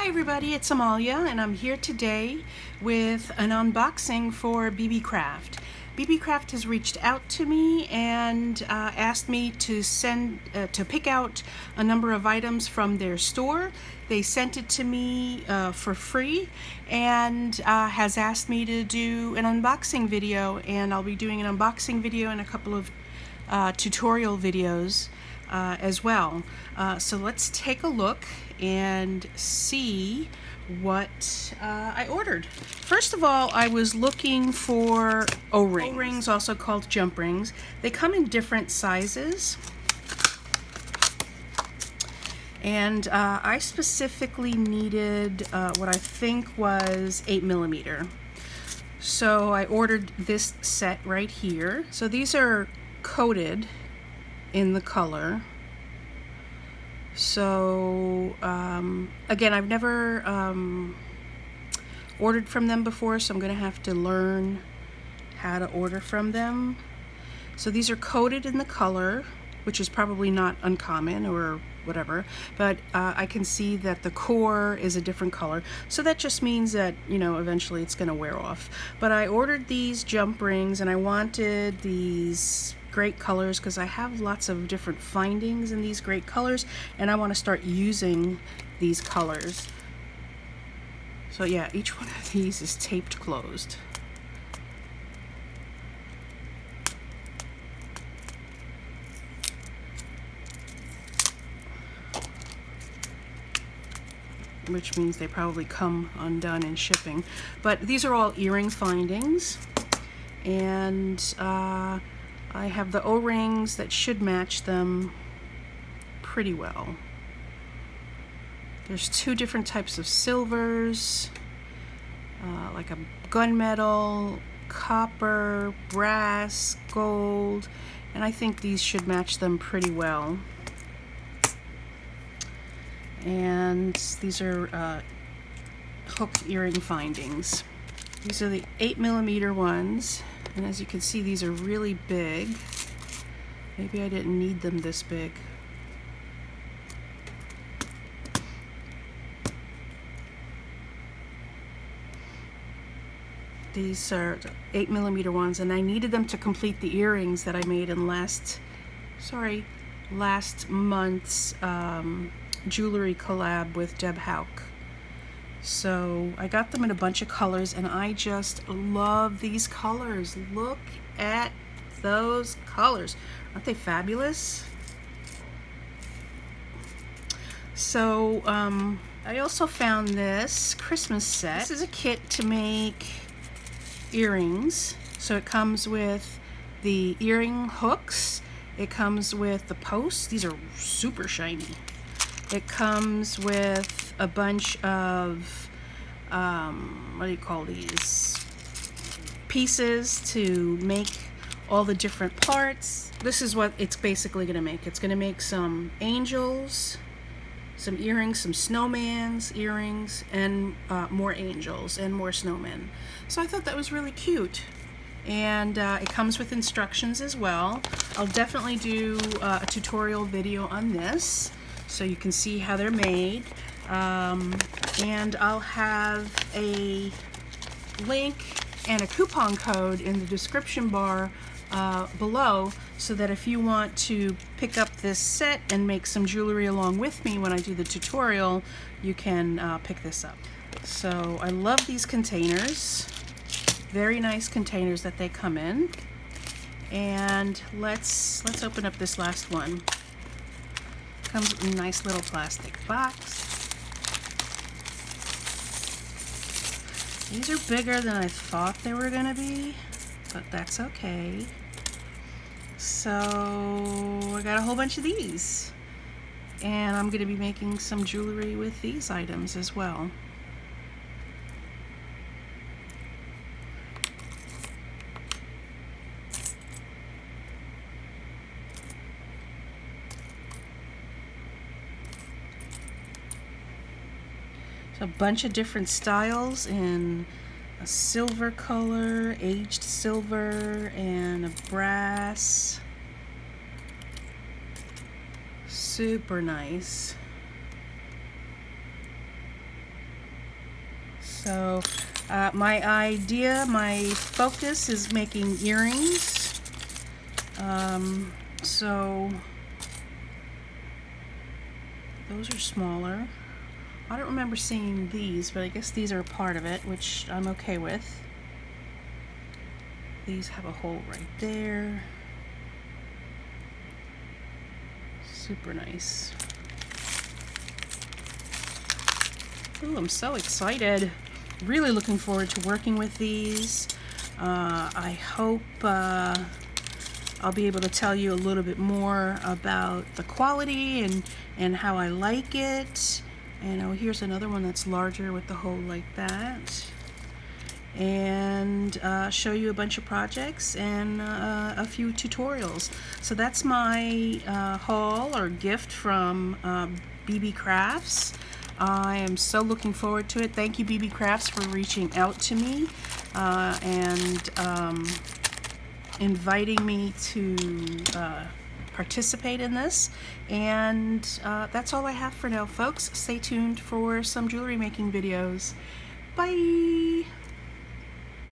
Hi everybody, it's Amalia and I'm here today with an unboxing for BeeBee Craft. BeeBee Craft has reached out to me and asked me to pick out a number of items from their store. They sent it to me for free and has asked me to do an unboxing video, and I'll be doing an unboxing video and a couple of tutorial videos as well. So let's take a look and see what I ordered. First of all, I was looking for O-rings. O-rings, also called jump rings. They come in different sizes. And I specifically needed what I think was 8mm. So I ordered this set right here. So these are coated in the color. So again, I've never ordered from them before, so I'm gonna have to learn how to order from them. So these are coated in the color, which is probably not uncommon or whatever, but I can see that the core is a different color, so that just means that, you know, eventually it's gonna wear off. But I ordered these jump rings and I wanted these great colors because I have lots of different findings in these great colors and I want to start using these colors. So yeah, each one of these is taped closed. Which means they probably come undone in shipping. But these are all earring findings, and I have the O-rings that should match them pretty well. There's two different types of silvers, like a gunmetal, copper, brass, gold, and I think these should match them pretty well. And these are hooked earring findings. These are the 8mm ones, and as you can see, these are really big. Maybe I didn't need them this big. These are 8mm ones, and I needed them to complete the earrings that I made in last month's jewelry collab with Deb Hauk. So I got them in a bunch of colors and I just love these colors. Look at those colors. Aren't they fabulous? So I also found this Christmas set. This is a kit to make earrings. So it comes with the earring hooks. It comes with the posts. These are super shiny. It comes with a bunch of, what do you call these? Pieces to make all the different parts. This is what it's basically going to make. It's going to make some angels, some earrings, some snowman's earrings, and more angels and more snowmen. So I thought that was really cute. And it comes with instructions as well. I'll definitely do a tutorial video on this, so you can see how they're made, and I'll have a link and a coupon code in the description bar below, so that if you want to pick up this set and make some jewelry along with me when I do the tutorial, you can pick this up. So I love these containers. Very nice containers that they come in. And let's open up this last one. Comes in a nice little plastic box. These are bigger than I thought they were gonna be, but that's okay. So I got a whole bunch of these, and I'm gonna be making some jewelry with these items as well. A bunch of different styles in a silver color, aged silver, and a brass. Super nice. So my idea, my focus is making earrings. So those are smaller. I don't remember seeing these, but I guess these are a part of it, which I'm okay with. These have a hole right there. Super nice. Ooh, I'm so excited. Really looking forward to working with these. I hope I'll be able to tell you a little bit more about the quality and how I like it. And oh, here's another one that's larger with the hole like that. And show you a bunch of projects and a few tutorials. So that's my haul or gift from BeeBee Crafts. I am so looking forward to it. Thank you, BeeBee Crafts, for reaching out to me and inviting me to participate in this. And that's all I have for now, folks. Stay tuned for some jewelry making videos. Bye!